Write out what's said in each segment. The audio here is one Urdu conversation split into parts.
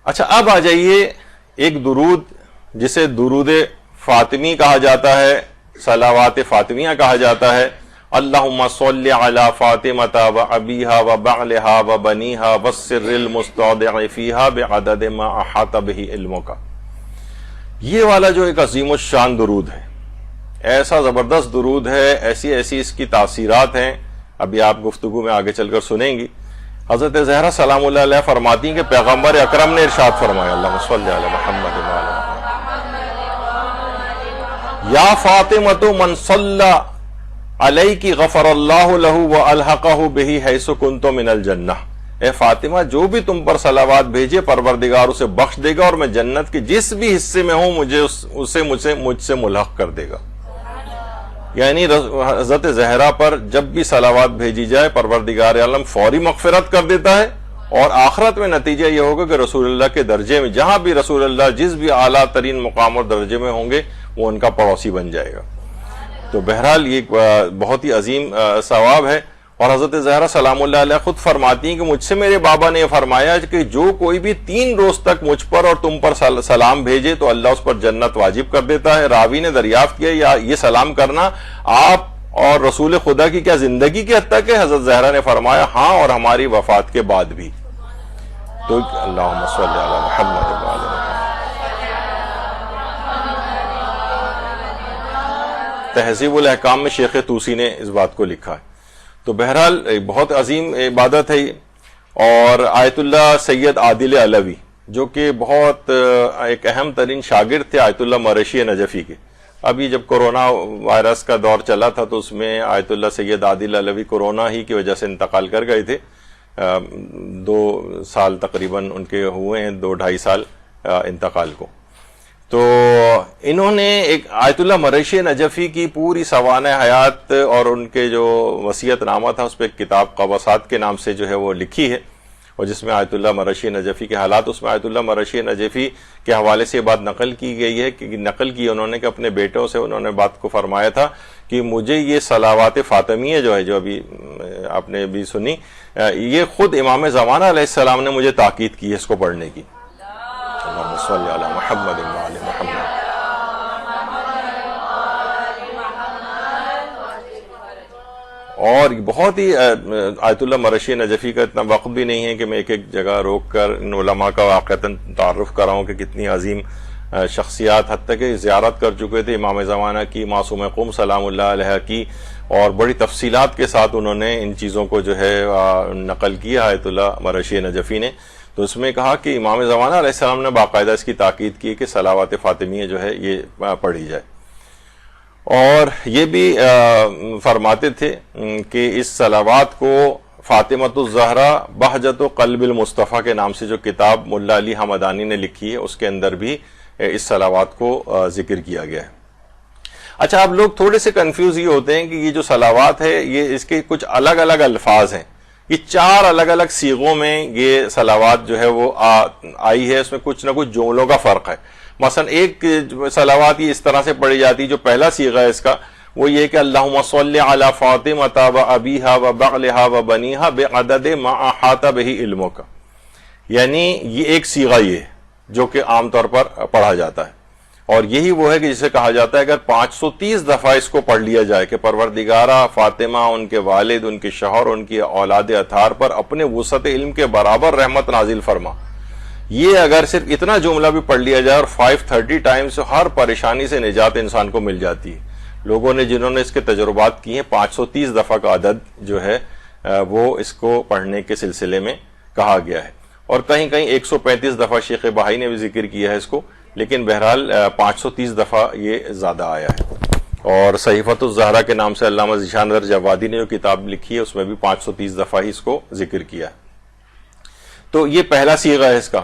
اچھا اب آ جائیے ایک درود جسے درود فاطمی کہا جاتا ہے، صلوات فاطمیہ کہا جاتا ہے. اللہم صلی علی فاطمۃ و ابیہا و بعلہا و بنیہا والسر المستودع فیہا بعدد ما احاط بہ علمک. یہ والا جو ایک عظیم الشان درود ہے، ایسا زبردست درود ہے، ایسی اس کی تاثیرات ہیں، ابھی آپ گفتگو میں آگے چل کر سنیں گی. حضرت زہرا سلام اللہ علیہ فرماتی ہیں کہ پیغمبر اکرم نے ارشاد فرمایا، اللہم صلی علی محمد و علی محمد، یا فاطمۃ من صلی علیک غفر اللہ لہ والحقہ بہ حیث کنت من الجنہ. اے فاطمہ، جو بھی تم پر صلوات بھیجے پروردگار اسے بخش دے گا اور میں جنت کے جس بھی حصے میں ہوں مجھ سے ملحق کر دے گا. یعنی حضرت زہرا پر جب بھی صلوات بھیجی جائے پروردگار عالم فوری مغفرت کر دیتا ہے، اور آخرت میں نتیجہ یہ ہوگا کہ رسول اللہ کے درجے میں جہاں بھی رسول اللہ جس بھی اعلیٰ ترین مقام اور درجے میں ہوں گے وہ ان کا پڑوسی بن جائے گا. تو بہرحال یہ بہت ہی عظیم ثواب ہے. اور حضرت زہرا سلام اللہ علیہ خود فرماتی ہیں کہ مجھ سے میرے بابا نے فرمایا کہ جو کوئی بھی 3 روز تک مجھ پر اور تم پر سلام بھیجے تو اللہ اس پر جنت واجب کر دیتا ہے. راوی نے دریافت کیا یا یہ سلام کرنا آپ اور رسول خدا کی کیا زندگی کے حد تک ہے؟ حضرت زہرا نے فرمایا ہاں، اور ہماری وفات کے بعد بھی. تو اللہم صلی علی محمد و علی محمد. تہذیب الاحکام میں شیخ طوسی نے اس بات کو لکھا ہے. تو بہرحال بہت عظیم عبادت ہے. اور آیت اللہ سید عادل علوی جو کہ بہت ایک اہم ترین شاگرد تھے آیت اللہ مرشی نجفی کے. ابھی جب کرونا وائرس کا دور چلا تھا تو اس میں آیت اللہ سید عادل علوی کرونا ہی کی وجہ سے انتقال کر گئے تھے. 2 سال تقریباً ان کے ہوئے ہیں، 2-2.5 سال انتقال کو. تو انہوں نے ایک آیت اللہ مرشی نجفی کی پوری سوانح حیات اور ان کے جو وصیت نامہ تھا اس پہ ایک کتاب قباسات کے نام سے جو ہے وہ لکھی ہے، اور جس میں آیت اللہ مرشی نجفی کے حالات، اس میں آیت اللہ مرشی نجفی کے حوالے سے یہ بات نقل کی گئی ہے کہ نقل کی انہوں نے کہ اپنے بیٹوں سے انہوں نے بات کو فرمایا تھا کہ مجھے یہ صلوات فاطمیہ جو ہے، جو ابھی آپ نے بھی سنی، یہ خود امام زمانہ علیہ السلام نے مجھے تاکید کی ہے اس کو پڑھنے کی. اللہم صلی علی محمد و علی محمد. اور بہت ہی آیت اللہ مرشی نجفی کا اتنا وقت بھی نہیں ہے کہ میں ایک جگہ روک کر ان علماء کا واقعتاً تعارف کراؤں کہ کتنی عظیم شخصیات حتیٰ کہ زیارت کر چکے تھے امام زمانہ کی، معصوم قوم سلام اللہ علیہ کی، اور بڑی تفصیلات کے ساتھ انہوں نے ان چیزوں کو جو ہے نقل کیا آیت اللہ مرشی نجفی نے. تو اس میں کہا کہ امام زمانہ علیہ السلام نے باقاعدہ اس کی تاکید کی کہ صلوات فاطمیہ جو ہے یہ پڑھی جائے. اور یہ بھی فرماتے تھے کہ اس صلوات کو فاطمۃ الزہرا بہجت قلب المصطفیٰ کے نام سے جو کتاب ملا علی حمدانی نے لکھی ہے اس کے اندر بھی اس صلوات کو ذکر کیا گیا ہے. اچھا، اب لوگ تھوڑے سے کنفیوز یہ ہوتے ہیں کہ یہ جو صلوات ہے یہ اس کے کچھ الگ الگ الفاظ ہیں. یہ 4 الگ الگ صیغوں میں یہ صلوات جو ہے وہ آئی ہے، اس میں کچھ نہ کچھ جملوں کا فرق ہے. مثلا ایک صلوات یہ اس طرح سے پڑھی جاتی ہے، جو پہلا صیغہ ہے اس کا وہ یہ کہ اللہم صلی علی فاطمۃ و ابیہا و بعلہا و بنیہا بعدد ما احاط بہ علمک. یعنی یہ ایک صیغہ یہ ہے جو کہ عام طور پر پڑھا جاتا ہے، اور یہی وہ ہے کہ جسے کہا جاتا ہے اگر 530 دفعہ اس کو پڑھ لیا جائے کہ پروردگارہ فاطمہ، ان کے والد، ان کے شوہر، ان کی اولاد اطہار پر اپنے وسعت علم کے برابر رحمت نازل فرما. یہ اگر صرف اتنا جملہ بھی پڑھ لیا جائے اور 530 ٹائمز ہر پریشانی سے نجات انسان کو مل جاتی ہے. لوگوں نے جنہوں نے اس کے تجربات کیے ہیں 530 دفعہ کا عدد جو ہے وہ اس کو پڑھنے کے سلسلے میں کہا گیا ہے. اور کہیں کہیں 135 دفعہ شیخ بہائی نے بھی ذکر کیا ہے اس کو، لیکن بہرحال 530 دفعہ یہ زیادہ آیا ہے. اور صحیفۃ الزہرا کے نام سے علامہ ذیشان ظفر جوادی نے جو کتاب لکھی ہے اس میں بھی 530 دفعہ ہی اس کو ذکر کیا ہے. تو یہ پہلا صیغہ ہے اس کا.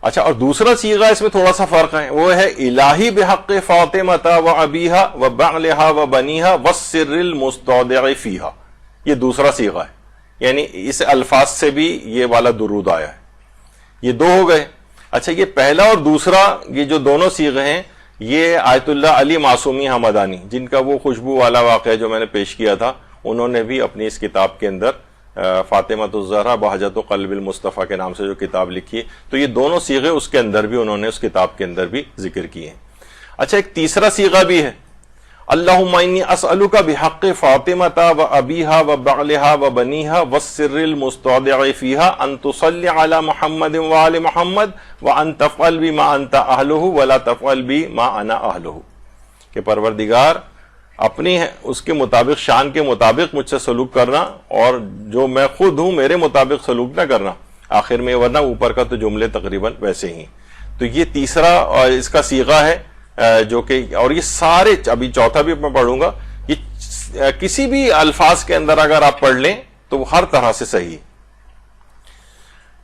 اچھا، اور دوسرا صیغہ اس میں تھوڑا سا فرق ہے، وہ ہے الہی بحق فاطمۃ و ابیہا و بعلہا و بنیہا والسر المستودع فیہا. یہ دوسرا صیغہ ہے، یعنی اس الفاظ سے بھی یہ والا درود آیا ہے. یہ 2 ہو گئے. اچھا، یہ پہلا اور دوسرا یہ جو دونوں صیغے ہیں یہ آیت اللہ علی معصومی حمدانی، جن کا وہ خوشبو والا واقعہ جو میں نے پیش کیا تھا، انہوں نے بھی اپنی اس کتاب کے اندر فاطمۃ الزہرا بہجت قلب المصطفیٰ کے نام سے جو کتاب لکھی ہے، تو یہ دونوں صیغے اس کے اندر بھی انہوں نے اس کتاب کے اندر بھی ذکر کیے ہیں۔ اچھا، ایک تیسرا صیغہ بھی ہے، اللہم انی اسألک بحق فاطمۃ و ابیہا و بعلہا و بنیہا والسر المستودع فیہا ان تصلی علی محمد و آل محمد وان تفعل بی ما انت اہلہ ولا تفعل بی ما انا اہلہ، کہ پروردگار اپنی اس کے مطابق، شان کے مطابق مجھ سے سلوک کرنا، اور جو میں خود ہوں میرے مطابق سلوک نہ کرنا، آخر میں، ورنہ اوپر کا تو جملے تقریباً ویسے ہی۔ تو یہ تیسرا اس کا صیغہ ہے جو کہ، اور یہ سارے، ابھی چوتھا بھی میں پڑھوں گا، یہ کسی بھی الفاظ کے اندر اگر آپ پڑھ لیں تو وہ ہر طرح سے صحیح ہے۔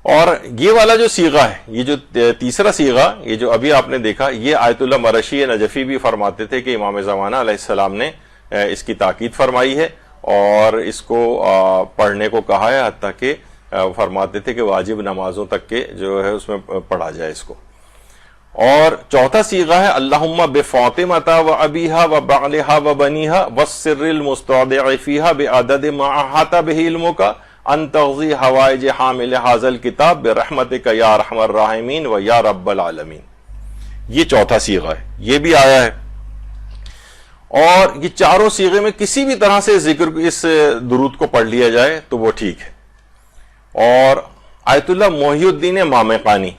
اور یہ والا جو صیغہ ہے، یہ جو تیسرا صیغہ، یہ جو ابھی آپ نے دیکھا، یہ آیت اللہ مرشی نجفی بھی فرماتے تھے کہ امام زمانہ علیہ السلام نے اس کی تاکید فرمائی ہے اور اس کو پڑھنے کو کہا ہے، حتیٰ کہ فرماتے تھے کہ واجب نمازوں تک کے جو ہے اس میں پڑھا جائے اس کو۔ اور چوتھا صیغہ ہے اللہم بفاطمۃ و ابیہا و بعلہا و بنیہا والسر المستودع فیہا بعدد ما احاط بہ علمک ان تقضی حوائج حامل ھذا الکتاب برحمتک یا ارحم الراحمین و یا رب العالمین۔ یہ چوتھا صیغہ ہے، یہ بھی آیا ہے۔ اور یہ چاروں صیغے میں کسی بھی طرح سے ذکر اس درود کو پڑھ لیا جائے تو وہ ٹھیک ہے۔ اور آیت اللہ محی الدین مامقانی،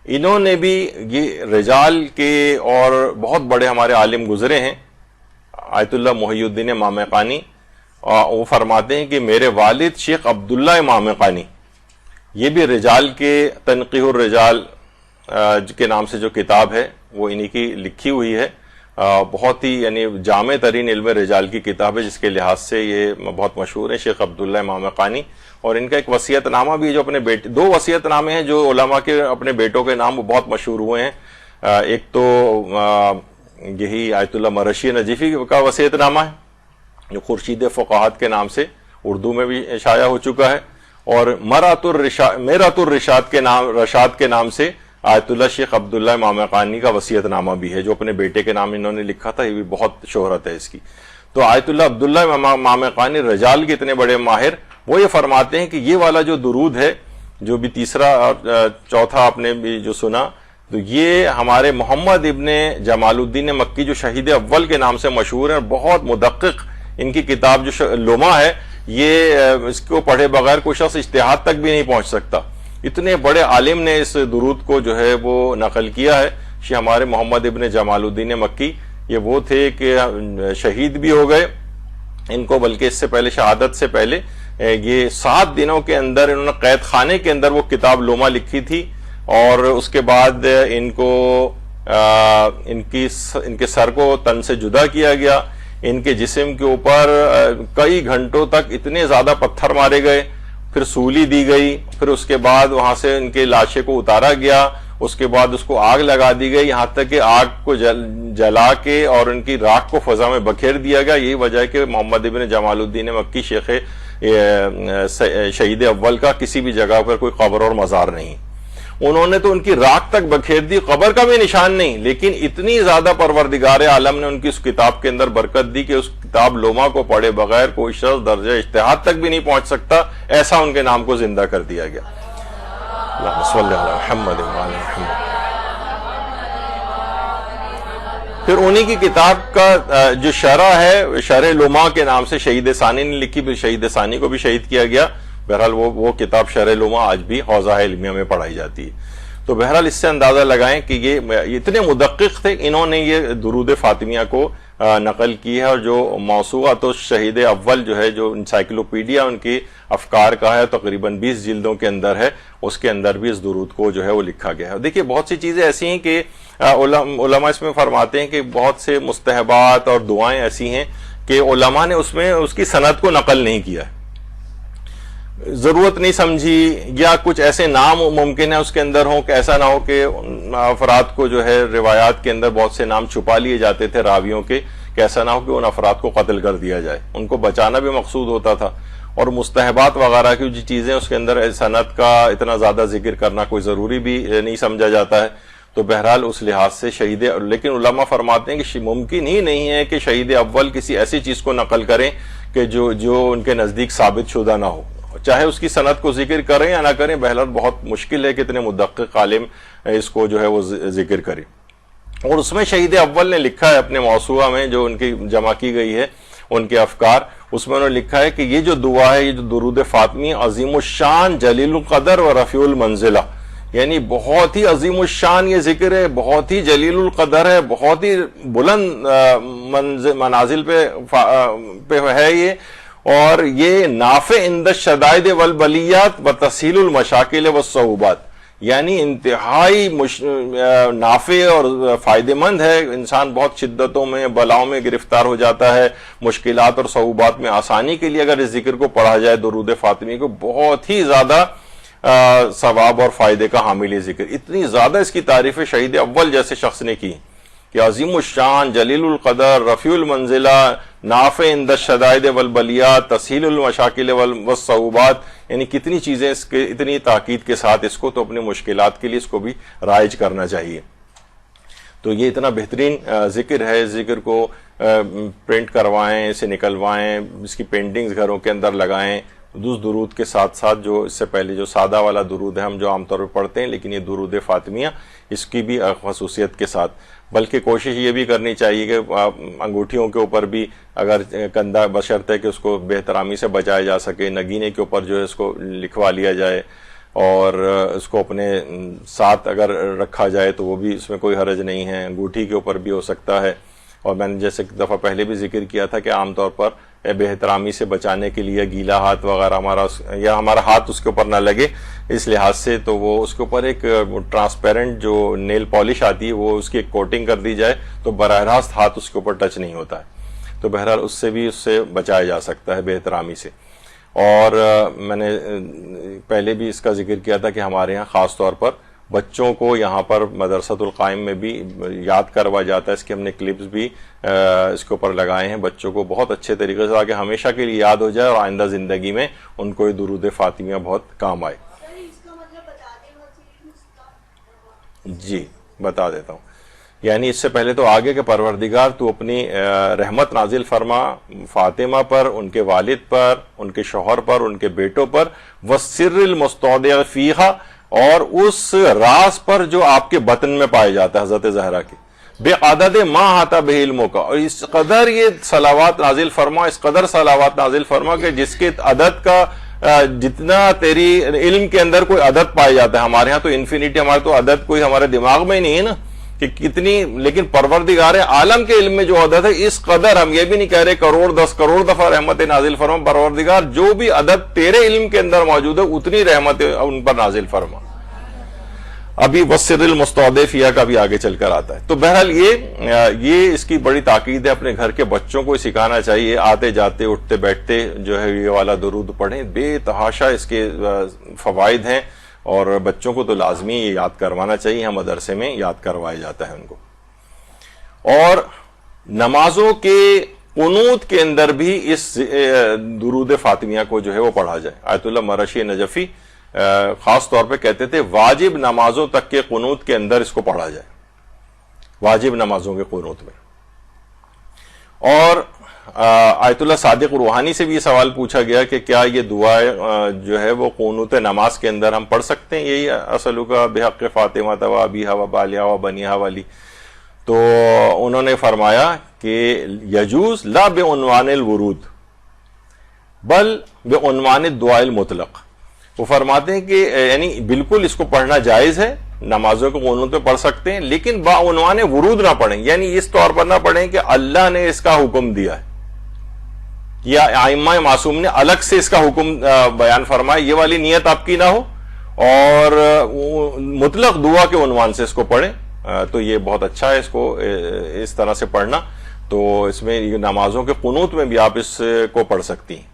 انہوں نے بھی، یہ رجال کے اور بہت بڑے ہمارے عالم گزرے ہیں، آیت اللہ محی الدین مامقانی، وہ فرماتے ہیں کہ میرے والد شیخ عبداللہ مامقانی، یہ بھی رجال کے تنقیح الرجال کے نام سے جو کتاب ہے وہ انہی کی لکھی ہوئی ہے، بہت ہی یعنی جامع ترین علم رجال کی کتاب ہے، جس کے لحاظ سے یہ بہت مشہور ہے، شیخ عبداللہ مامقانی۔ اور ان کا ایک وصیت نامہ بھی ہے جو اپنے بیٹے، دو وصیت نامے ہیں جو علماء کے اپنے بیٹوں کے نام وہ بہت مشہور ہوئے ہیں۔ ایک تو یہی آیت اللہ مرشی نجفی کا وصیت نامہ ہے جو خورشید فقاہت کے نام سے اردو میں بھی شائع ہو چکا ہے، اور میرات الرشاد کے نام سے آیت اللہ شیخ عبداللہ مامقانی کا وصیت نامہ بھی ہے جو اپنے بیٹے کے نام انہوں نے لکھا تھا، یہ بھی بہت شہرت ہے اس کی۔ تو آیت اللہ عبداللہ مامقانی رجال کے اتنے بڑے ماہر، وہ یہ فرماتے ہیں کہ یہ والا جو درود ہے، جو بھی تیسرا اور چوتھا آپ نے بھی جو سنا، تو یہ ہمارے محمد ابن جمال الدین مکی جو شہید اول کے نام سے مشہور ہیں، بہت مدقق، ان کی کتاب جو لمع ہے، یہ اس کو پڑھے بغیر کوئی شخص اجتہاد تک بھی نہیں پہنچ سکتا۔ اتنے بڑے عالم نے اس درود کو جو ہے وہ نقل کیا ہے۔ ہمارے محمد ابن جمال الدین مکی، یہ وہ تھے کہ شہید بھی ہو گئے، ان کو بلکہ اس سے پہلے، شہادت سے پہلے، یہ 7 دنوں کے اندر انہوں نے قید خانے کے اندر وہ کتاب لمع لکھی تھی، اور اس کے بعد ان کو ان کے سر کو تن سے جدا کیا گیا، ان کے جسم کے اوپر کئی گھنٹوں تک اتنے زیادہ پتھر مارے گئے، پھر سولی دی گئی، پھر اس کے بعد وہاں سے ان کے لاشیں کو اتارا گیا، اس کے بعد اس کو آگ لگا دی گئی، یہاں تک کہ آگ کو جلا کے اور ان کی راکھ کو فضا میں بکھیر دیا گیا۔ یہی وجہ ہے کہ محمد ابن جمال الدین مکی شیخ شہید اول کا کسی بھی جگہ پر کوئی قبر اور مزار نہیں، انہوں نے تو ان کی راکھ تک بکھیر دی، قبر کا بھی نشان نہیں، لیکن اتنی زیادہ پروردگار عالم نے ان کی اس کتاب کے اندر برکت دی کہ اس کتاب لمع کو پڑھے بغیر کوئی شخص درجہ اجتہاد تک بھی نہیں پہنچ سکتا، ایسا ان کے نام کو زندہ کر دیا گیا۔ اللہم صلی علی محمد وعلی محمد۔ پھر انہی کی کتاب کا جو شرح ہے، شرح لمع کے نام سے شہید ثانی نے لکھی، پھر شہید ثانی کو بھی شہید کیا گیا۔ بہرحال وہ کتاب شرح لمع آج بھی حوزہ علمیہ میں پڑھائی جاتی ہے۔ تو بہرحال اس سے اندازہ لگائیں کہ یہ اتنے مدقق تھے، انہوں نے یہ درود فاطمیہ کو نقل کی ہے، اور جو موسوعہ تو شہید اول جو ہے، جو انسائکلوپیڈیا ان کی افکار کا ہے، تقریباً 20 جلدوں کے اندر ہے، اس کے اندر بھی اس درود کو جو ہے وہ لکھا گیا ہے۔ دیکھیے بہت سی چیزیں ایسی ہیں کہ علماء اس میں فرماتے ہیں کہ بہت سے مستحبات اور دعائیں ایسی ہیں کہ علماء نے اس کی سند کو نقل نہیں کیا ہے، ضرورت نہیں سمجھی، یا کچھ ایسے نام ممکن ہے اس کے اندر ہوں کہ ایسا نہ ہو کہ افراد کو جو ہے روایات کے اندر بہت سے نام چھپا لیے جاتے تھے راویوں کے، کہ ایسا نہ ہو کہ ان افراد کو قتل کر دیا جائے، ان کو بچانا بھی مقصود ہوتا تھا۔ اور مستحبات وغیرہ کی جو چیزیں اس کے اندر سند کا اتنا زیادہ ذکر کرنا کوئی ضروری بھی نہیں سمجھا جاتا ہے۔ تو بہرحال اس لحاظ سے شہید، لیکن علماء فرماتے ہیں کہ ممکن ہی نہیں ہے کہ شہید اول کسی ایسی چیز کو نقل کریں کہ جو ان کے نزدیک ثابت شدہ نہ ہو، چاہے اس کی سند کو ذکر کریں یا نہ کریں، بہرحال بہت مشکل ہے کہ اتنے مدقق عالم اس کو جو ہے وہ ذکر کرے۔ اور اس میں شہید اول نے لکھا ہے اپنے موسوعہ میں، جو ان کی جمع کی گئی ہے ان کے افکار، اس میں انہوں نے لکھا ہے کہ یہ جو دعا ہے، یہ جو درود فاطمی عظیم الشان جلیل القدر و رفیع المنزلہ، یعنی بہت ہی عظیم الشان یہ ذکر ہے، بہت ہی جلیل القدر ہے، بہت ہی بلند منازل پہ ہے یہ، اور یہ نافع عند الشدائد والبلیات و تسہیل المشاکل والصعوبات، یعنی انتہائی نافع اور فائدہ مند ہے۔ انسان بہت شدتوں میں، بلاؤں میں گرفتار ہو جاتا ہے، مشکلات اور صعوبات میں آسانی کے لیے اگر اس ذکر کو پڑھا جائے، درود فاطمی کو، بہت ہی زیادہ ثواب اور فائدے کا حامل ذکر۔ اتنی زیادہ اس کی تعریف شہید اول جیسے شخص نے کی کہ عظیم الشان جلیل القدر رفیع المنزلہ نافع عند الشدائد والبلیات تسہیل المشاکل والصعوبات، یعنی کتنی چیزیں اس کے اتنی تاکید کے ساتھ اس کو تو اپنی مشکلات کے لیے اس کو بھی رائج کرنا چاہیے۔ تو یہ اتنا بہترین ذکر ہے، اس ذکر کو پرنٹ کروائیں، اسے نکلوائیں، اس کی پینٹنگز گھروں کے اندر لگائیں، اس درود کے ساتھ ساتھ جو اس سے پہلے جو سادہ والا درود ہے ہم جو عام طور پر پڑھتے ہیں، لیکن یہ درود فاطمیہ اس کی بھی خصوصیت کے ساتھ، بلکہ کوشش یہ بھی کرنی چاہیے کہ انگوٹھیوں کے اوپر بھی اگر کندھا بشرط ہے کہ اس کو بے احترامی سے بچایا جا سکے، نگینے کے اوپر جو ہے اس کو لکھوا لیا جائے، اور اس کو اپنے ساتھ اگر رکھا جائے تو وہ بھی اس میں کوئی حرج نہیں ہے، انگوٹھی کے اوپر بھی ہو سکتا ہے۔ اور میں نے جیسے ایک دفعہ پہلے بھی ذکر کیا تھا کہ عام طور پر بے احترامی سے بچانے کے لیے گیلا ہاتھ وغیرہ ہمارا ہاتھ اس کے اوپر نہ لگے، اس لحاظ سے تو وہ اس کے اوپر ایک ٹرانسپیرنٹ جو نیل پالش آتی ہے وہ اس کی ایک کوٹنگ کر دی جائے تو براہ راست ہاتھ اس کے اوپر ٹچ نہیں ہوتا ہے، تو بہرحال اس سے بچایا جا سکتا ہے بے احترامی سے۔ اور میں نے پہلے بھی اس کا ذکر کیا تھا کہ ہمارے ہاں خاص طور پر بچوں کو یہاں پر مدرسۃ القائم میں بھی یاد کروا جاتا ہے، اس کے ہم نے کلپس بھی اس کے اوپر لگائے ہیں بچوں کو بہت اچھے طریقے سے، تاکہ ہمیشہ کے لیے یاد ہو جائے اور آئندہ زندگی میں ان کو یہ درود فاطمیہ بہت کام آئے۔ جی بتا دیتا ہوں، یعنی اس سے پہلے تو آگے کہ پروردگار تو اپنی رحمت نازل فرما فاطمہ پر، ان کے والد پر، ان کے شوہر پر، ان کے بیٹوں پر، وَالسِّرِّ الْمُسْتَوْدِعِ فِيهَا، اور اس راز پر جو آپ کے بطن میں پائے جاتا ہے حضرت زہرا کے، بے عدد ما احاطہ بہ علمہ کا، اور اس قدر یہ صلوات نازل فرما، اس قدر صلوات نازل فرما کہ جس کے عدد کا جتنا تیری علم کے اندر کوئی عدد پایا جاتا ہے، ہمارے ہاں تو انفینٹی، ہمارے تو عدد کوئی ہمارے دماغ میں ہی نہیں ہے نا کہ کتنی، لیکن پروردگار عالم کے علم میں جو عدد ہے اس قدر، ہم یہ بھی نہیں کہہ رہے کروڑ 10 کروڑ دفعہ رحمت نازل فرما، پروردگار جو بھی عدد تیرے علم کے اندر موجود ہے اتنی رحمت ان پر نازل فرما۔ ابھی وَالسِّرِّ الْمُسْتَوْدِعِ فِيهَا کا بھی آگے چل کر آتا ہے۔ تو بہرحال یہ اس کی بڑی تاکید ہے، اپنے گھر کے بچوں کو سکھانا چاہیے، آتے جاتے اٹھتے بیٹھتے جو ہے یہ والا درود پڑھیں، بے تحاشا اس کے فوائد ہیں، اور بچوں کو تو لازمی یہ یاد کروانا چاہیے، ہم مدرسے میں یاد کروایا جاتا ہے ان کو۔ اور نمازوں کے قنوت کے اندر بھی اس درود فاطمیہ کو جو ہے وہ پڑھا جائے۔ آیت اللہ مرشی نجفی خاص طور پہ کہتے تھے واجب نمازوں تک کے قنوت کے اندر اس کو پڑھا جائے، واجب نمازوں کے قنوت میں۔ اور آیت اللہ صادق روحانی سے بھی یہ سوال پوچھا گیا کہ کیا یہ دعا جو ہے وہ قنوت نماز کے اندر ہم پڑھ سکتے ہیں، یہی اسألک بحق فاطمہ و ابیہا و بالیہا و بنیہا والی؟ تو انہوں نے فرمایا کہ یجوز لا بعنوان الورود بل بعنوان الدعاء المطلق۔ وہ فرماتے ہیں کہ یعنی بالکل اس کو پڑھنا جائز ہے، نمازوں کو قنوت میں پڑھ سکتے ہیں، لیکن بعنوان ورود نہ پڑھیں، یعنی اس طور پر نہ پڑھیں کہ اللہ نے اس کا حکم دیا ہے یا ائمہ معصوم نے الگ سے اس کا حکم بیان فرمایا، یہ والی نیت آپ کی نہ ہو، اور مطلق دعا کے عنوان سے اس کو پڑھیں تو یہ بہت اچھا ہے اس کو اس طرح سے پڑھنا۔ تو اس میں نمازوں کے قنوت میں بھی آپ اس کو پڑھ سکتی ہیں۔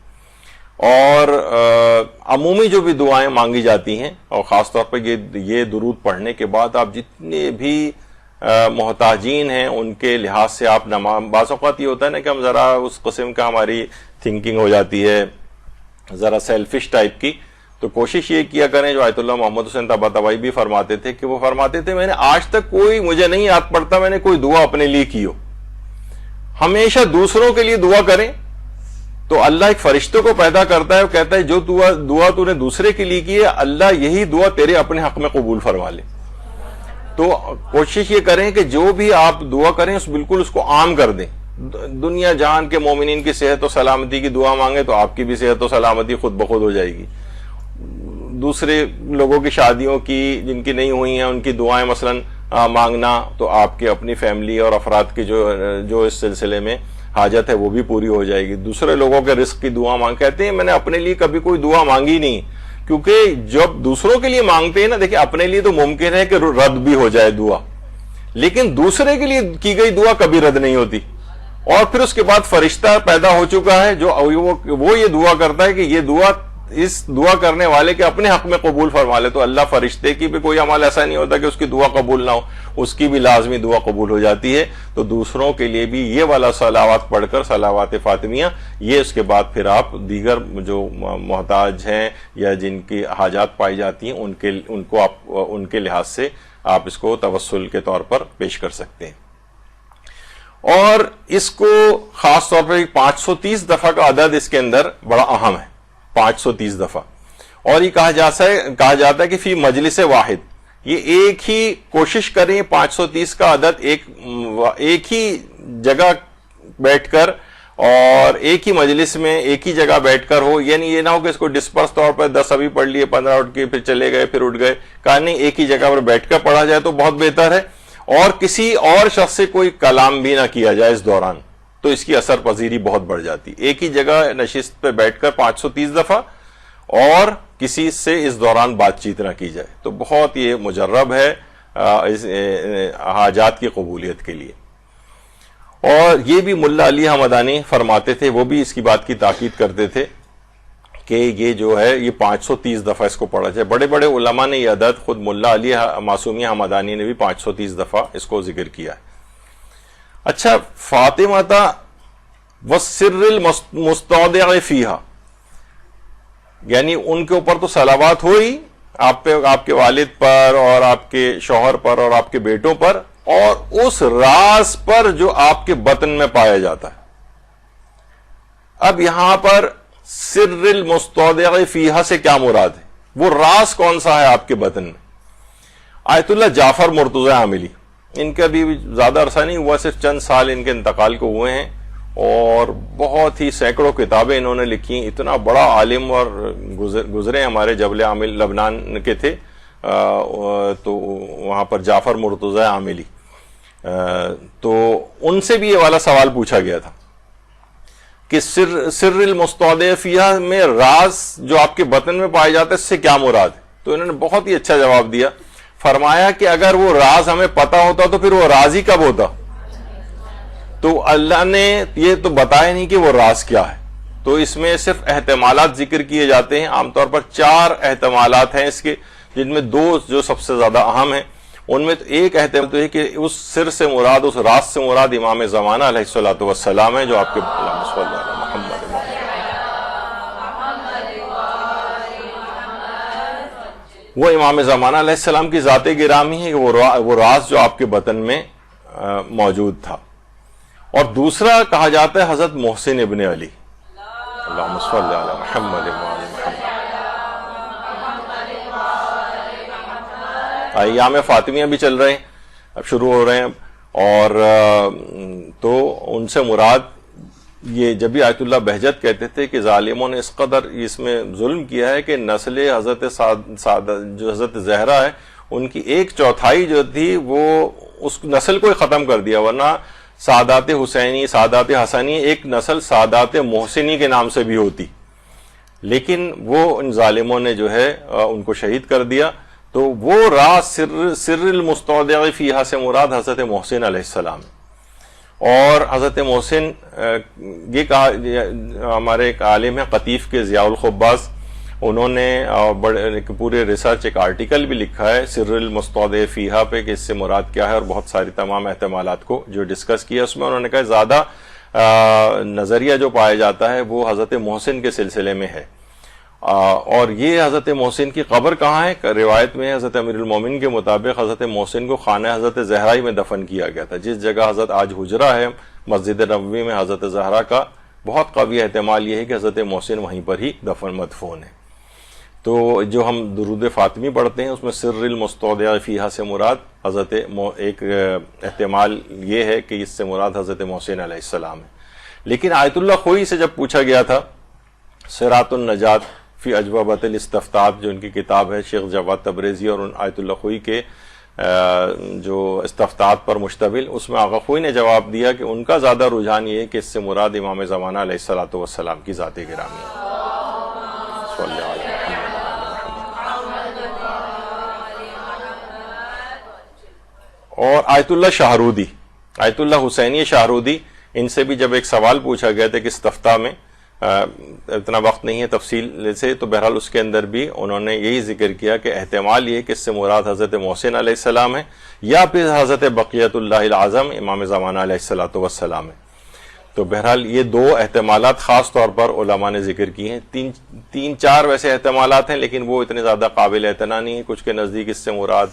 اور عمومی جو بھی دعائیں مانگی جاتی ہیں، اور خاص طور پر یہ درود پڑھنے کے بعد آپ جتنے بھی محتاجین ہیں ان کے لحاظ سے آپ بعض اوقات یہ ہوتا ہے نا کہ ہم ذرا اس قسم کا ہماری تھنکنگ ہو جاتی ہے ذرا سیلفش ٹائپ کی، تو کوشش یہ کیا کریں جو آیت اللہ محمد حسین طباطبائی بھی فرماتے تھے کہ وہ فرماتے تھے میں نے آج تک کوئی مجھے نہیں یاد پڑتا میں نے کوئی دعا اپنے لیے کی ہو. ہمیشہ دوسروں کے لیے دعا کریں تو اللہ ایک فرشتوں کو پیدا کرتا ہے, وہ کہتا ہے جو دعا تو نے دوسرے کے لیے کی ہے اللہ یہی دعا تیرے اپنے حق میں قبول فرما لے. تو کوشش یہ کریں کہ جو بھی آپ دعا کریں بالکل اس کو عام کر دیں. دنیا جہان کے مومنین کی صحت و سلامتی کی دعا مانگیں تو آپ کی بھی صحت و سلامتی خود بخود ہو جائے گی. دوسرے لوگوں کی شادیوں کی جن کی نہیں ہوئی ہیں ان کی دعائیں مثلا مانگنا تو آپ کے اپنی فیملی اور افراد کی جو اس سلسلے میں حاجت ہے وہ بھی پوری ہو جائے گی. دوسرے لوگوں کے رزق کی دعا کہتے ہیں میں نے اپنے لیے کبھی کوئی دعا مانگی نہیں, کیونکہ جب دوسروں کے لیے مانگتے ہیں نا, دیکھیں اپنے لیے تو ممکن ہے کہ رد بھی ہو جائے دعا, لیکن دوسرے کے لیے کی گئی دعا کبھی رد نہیں ہوتی. اور پھر اس کے بعد فرشتہ پیدا ہو چکا ہے جو وہ یہ دعا کرتا ہے کہ یہ دعا اس دعا کرنے والے کے اپنے حق میں قبول فرما لے. تو اللہ فرشتے کی بھی کوئی عمل ایسا نہیں ہوتا کہ اس کی دعا قبول نہ ہو, اس کی بھی لازمی دعا قبول ہو جاتی ہے. تو دوسروں کے لیے بھی یہ والا صلوات پڑھ کر صلوات فاطمیہ, یہ اس کے بعد پھر آپ دیگر جو محتاج ہیں یا جن کی حاجات پائی جاتی ہیں ان کو آپ ان کے لحاظ سے آپ اس کو توسل کے طور پر پیش کر سکتے ہیں. اور اس کو خاص طور پر 530 دفعہ کا عدد اس کے اندر بڑا اہم ہے, 530 دفعہ. اور یہ کہا جاتا ہے کہ فی مجلس واحد, یہ ایک ہی کوشش کریں 530 کا عدد ایک ہی جگہ بیٹھ کر اور ایک ہی مجلس میں ایک ہی جگہ بیٹھ کر ہو. یعنی یہ نہ ہو کہ اس کو ڈسپرس طور پر 10 ابھی پڑھ لیے, 15 اٹھ کے پھر چلے گئے پھر اٹھ گئے, کہا نہیں ایک ہی جگہ پر بیٹھ کر پڑھا جائے تو بہت بہتر ہے. اور کسی اور شخص سے کوئی کلام بھی نہ کیا جائے اس دوران, تو اس کی اثر پذیری بہت بڑھ جاتی. ایک ہی جگہ نشست پہ بیٹھ کر 530 دفعہ اور کسی سے اس دوران بات چیت نہ کی جائے, تو بہت یہ مجرب ہے حاجات کی قبولیت کے لیے. اور یہ بھی ملا علی حمدانی فرماتے تھے, وہ بھی اس کی بات کی تاکید کرتے تھے کہ یہ جو ہے یہ 530 دفعہ اس کو پڑھا جائے. بڑے بڑے علماء نے یہ عدد, خود ملا علی معصومی حمدانی نے بھی 530 دفعہ اس کو ذکر کیا ہے. اچھا, فاطمہ والسر المستودع فیہا, یعنی ان کے اوپر تو صلوات ہوئی آپ پہ, آپ کے والد پر اور آپ کے شوہر پر اور آپ کے بیٹوں پر, اور اس راز پر جو آپ کے بطن میں پایا جاتا ہے. اب یہاں پر سر المستودع فیہا سے کیا مراد ہے, وہ راز کون سا ہے آپ کے بطن میں؟ آیت اللہ جعفر مرتضی عاملی, ان کا بھی زیادہ عرصہ نہیں ہوا, صرف چند سال ان کے انتقال کو ہوئے ہیں, اور بہت ہی سینکڑوں کتابیں انہوں نے لکھی. اتنا بڑا عالم اور گزرے ہمارے جبل عامل لبنان کے تھے, تو وہاں پر جعفر مرتضی عاملی, تو ان سے بھی یہ والا سوال پوچھا گیا تھا کہ سر المستودع فیہا میں راز جو آپ کے بطن میں پائے جاتا ہے اس سے کیا مراد ہے. تو انہوں نے بہت ہی اچھا جواب دیا, فرمایا کہ اگر وہ راز ہمیں پتا ہوتا تو پھر وہ راز ہی کب ہوتا. تو اللہ نے یہ تو بتایا نہیں کہ وہ راز کیا ہے, تو اس میں صرف احتمالات ذکر کیے جاتے ہیں. عام طور پر 4 احتمالات ہیں اس کے, جن میں 2 جو سب سے زیادہ اہم ہیں. ان میں تو ایک احتمال تو ہے کہ اس سر سے مراد, اس راز سے مراد امام زمانہ علیہ الصلوۃ والسلام ہے, جو آپ کے وہ امام زمانہ علیہ السلام کی ذات گرامی ہے, وہ راز جو آپ کے بطن میں موجود تھا. اور دوسرا کہا جاتا ہے حضرت محسن ابن علی, اللہم صلی علی محمد. ایام فاطمیہ بھی چل رہے ہیں, اب شروع ہو رہے ہیں, اور تو ان سے مراد یہ جب بھی آیت اللہ بہجت کہتے تھے کہ ظالموں نے اس قدر اس میں ظلم کیا ہے کہ نسل حضرت جو حضرت زہرا ہے ان کی 1/4 جو تھی وہ اس نسل کو ہی ختم کر دیا, ورنہ سادات حسینی, سادات حسنی, ایک نسل سادات محسنی کے نام سے بھی ہوتی, لیکن وہ ان ظالموں نے جو ہے ان کو شہید کر دیا. تو وہ راز سر المستودع فیہا سے مراد حضرت محسن علیہ السلام. اور حضرت محسن یہ کہا, ہمارے ایک عالم ہیں قطیف کے ضیاء الخباز, انہوں نے پورے ریسرچ ایک آرٹیکل بھی لکھا ہے سر المستودع فیہا پہ کہ اس سے مراد کیا ہے, اور بہت ساری تمام احتمالات کو جو ڈسکس کیا اس میں انہوں نے کہا زیادہ نظریہ جو پایا جاتا ہے وہ حضرت محسن کے سلسلے میں ہے. اور یہ حضرت محسن کی قبر کہاں ہے؟ روایت میں حضرت امیر المومنین کے مطابق حضرت محسن کو خانہ حضرت زہرا میں دفن کیا گیا تھا، جس جگہ حضرت آج حجرہ ہے مسجد نبوی میں حضرت زہرا کا بہت قوی احتمال یہ ہے کہ حضرت محسن وہیں پر ہی مدفون ہے۔ تو جو ہم درود فاطمی پڑھتے ہیں اس میں سر المستودع فیہا سے مراد حضرت ایک احتمال یہ ہے کہ اس سے مراد حضرت محسن علیہ السلام ہے۔ لیکن آیت اللہ خوئی سے جب پوچھا گیا تھا صراط النجات فی اجوبۃ الاستفتاء جو ان کی کتاب ہے شیخ جواد تبریزی اور آیت اللہ خوئی کے جو استفتاءات پر مشتمل، اس میں آقا خوئی نے جواب دیا کہ ان کا زیادہ رجحان یہ ہے کہ اس سے مراد امام زمانہ علیہ الصلوۃ والسلام کی ذات گرامی ہے۔ صلی اللہ علیہ وسلم۔ اور آیت اللہ شاہرودی، آیت اللہ حسینی شاہرودی، ان سے بھی جب ایک سوال پوچھا گیا تھا کہ استفتاء میں اتنا وقت نہیں ہے تفصیل سے، تو بہرحال اس کے اندر بھی انہوں نے یہی ذکر کیا کہ احتمال یہ کہ اس سے مراد حضرت محسن علیہ السلام ہے یا پھر حضرت بقیت اللہ العظم امام زمانہ علیہ الصلوۃ والسلام ہے۔ تو بہرحال یہ دو احتمالات خاص طور پر علماء نے ذکر کی ہیں، تین چار ویسے احتمالات ہیں لیکن وہ اتنے زیادہ قابل اعتنا نہیں ہیں۔ کچھ کے نزدیک اس سے مراد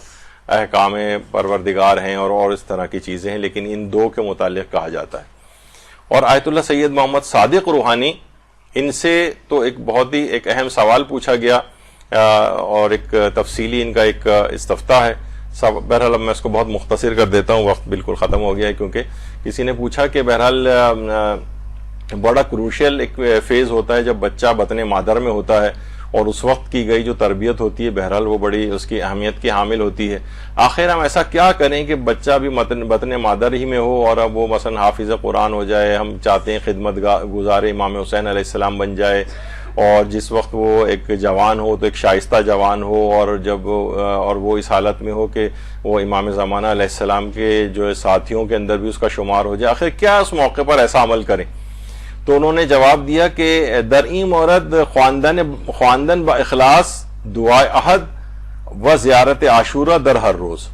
احکام پروردگار ہیں اور اس طرح کی چیزیں ہیں، لیکن ان دو کے متعلق کہا جاتا ہے۔ اور آیت اللہ سید محمد صادق روحانی، ان سے تو ایک بہت ہی ایک اہم سوال پوچھا گیا اور ایک تفصیلی ان کا ایک استفتاء ہے۔ بہرحال میں اس کو بہت مختصر کر دیتا ہوں، وقت بالکل ختم ہو گیا ہے، کیونکہ کسی نے پوچھا کہ بہرحال بڑا کروشل ایک فیز ہوتا ہے جب بچہ بطن مادر میں ہوتا ہے، اور اس وقت کی گئی جو تربیت ہوتی ہے بہرحال وہ بڑی اس کی اہمیت کی حامل ہوتی ہے۔ آخر ہم ایسا کیا کریں کہ بچہ بھی بطن مادر ہی میں ہو اور اب وہ مثلا حافظ قرآن ہو جائے، ہم چاہتے ہیں خدمت گزار امام حسین علیہ السلام بن جائے، اور جس وقت وہ ایک جوان ہو تو ایک شائستہ جوان ہو، اور وہ اس حالت میں ہو کہ وہ امام زمانہ علیہ السلام کے جو ساتھیوں کے اندر بھی اس کا شمار ہو جائے، آخر کیا اس موقع پر ایسا عمل کریں؟ تو انہوں نے جواب دیا کہ درئی مورد خواندن با اخلاص دعائے احد و زیارت عاشورہ در ہر روز،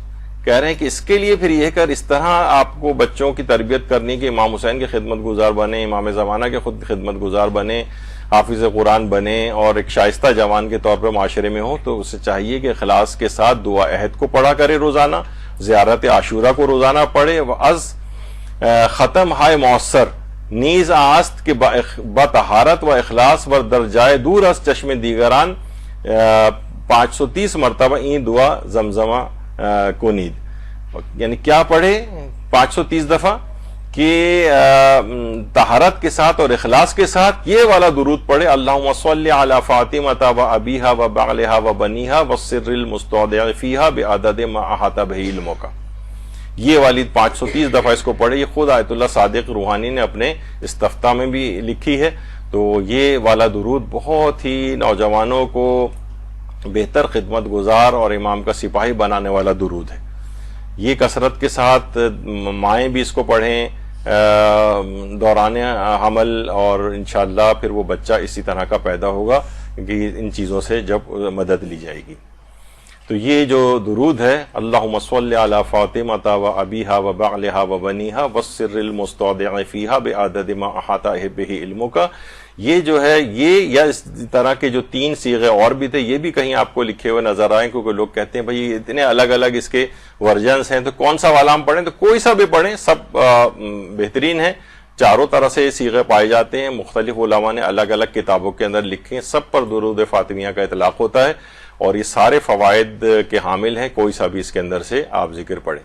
کہہ رہے ہیں کہ اس کے لیے پھر یہ کر اس طرح آپ کو بچوں کی تربیت کرنی کہ امام حسین کے خدمت گزار بنے، امام زمانہ کے خود خدمت گزار بنے، حافظ قرآن بنے اور ایک شائستہ جوان کے طور پر معاشرے میں ہو، تو اسے چاہیے کہ اخلاص کے ساتھ دعا عہد کو پڑھا کرے روزانہ، زیارت عاشورہ کو روزانہ پڑھے، وَأَز ختم ہائے مؤثر نیز آست کہ بطہارت و اخلاص و درجائے دور از چشم دیگران 530 مرتبہ این دعا زمزمہ کنید، یعنی کیا پڑھے 530 دفعہ کہ طہارت کے ساتھ اور اخلاص کے ساتھ یہ والا درود پڑھے، اللہم صلی علی فاطمہ و ابیہا و بعلہا و بنیہا و السر المستودع فیہا بعدد ما احاط بہ علمک، یہ والی 530 دفعہ اس کو پڑھے۔ یہ خود آیت اللہ صادق روحانی نے اپنے استفتاء میں بھی لکھی ہے۔ تو یہ والا درود بہت ہی نوجوانوں کو بہتر خدمت گزار اور امام کا سپاہی بنانے والا درود ہے۔ یہ کثرت کے ساتھ مائیں بھی اس کو پڑھیں دوران حمل، اور انشاءاللہ پھر وہ بچہ اسی طرح کا پیدا ہوگا کہ ان چیزوں سے جب مدد لی جائے گی۔ تو یہ جو درود ہے اللہم صلی علی فاطمہ و ابیہا و بعلہا و بنیہا والسر المستودع فیہا بعدد ما احاط بہ علمک، یہ جو ہے یہ یا اس طرح کے جو 3 صیغے اور بھی تھے یہ بھی کہیں آپ کو لکھے ہوئے نظر آئیں، کیونکہ لوگ کہتے ہیں بھائی اتنے الگ الگ اس کے ورژنس ہیں تو کون سا والا ہم پڑھیں، تو کوئی سا بھی پڑھیں، سب بہترین ہے۔ چاروں طرح سے صیغے پائے جاتے ہیں، مختلف علماء نے الگ الگ کتابوں کے اندر لکھے ہیں، سب پر درود فاطمیہ کا اطلاق ہوتا ہے، اور یہ سارے فوائد کے حامل ہیں، کوئی سا بھی اس کے اندر سے آپ ذکر پڑھیں۔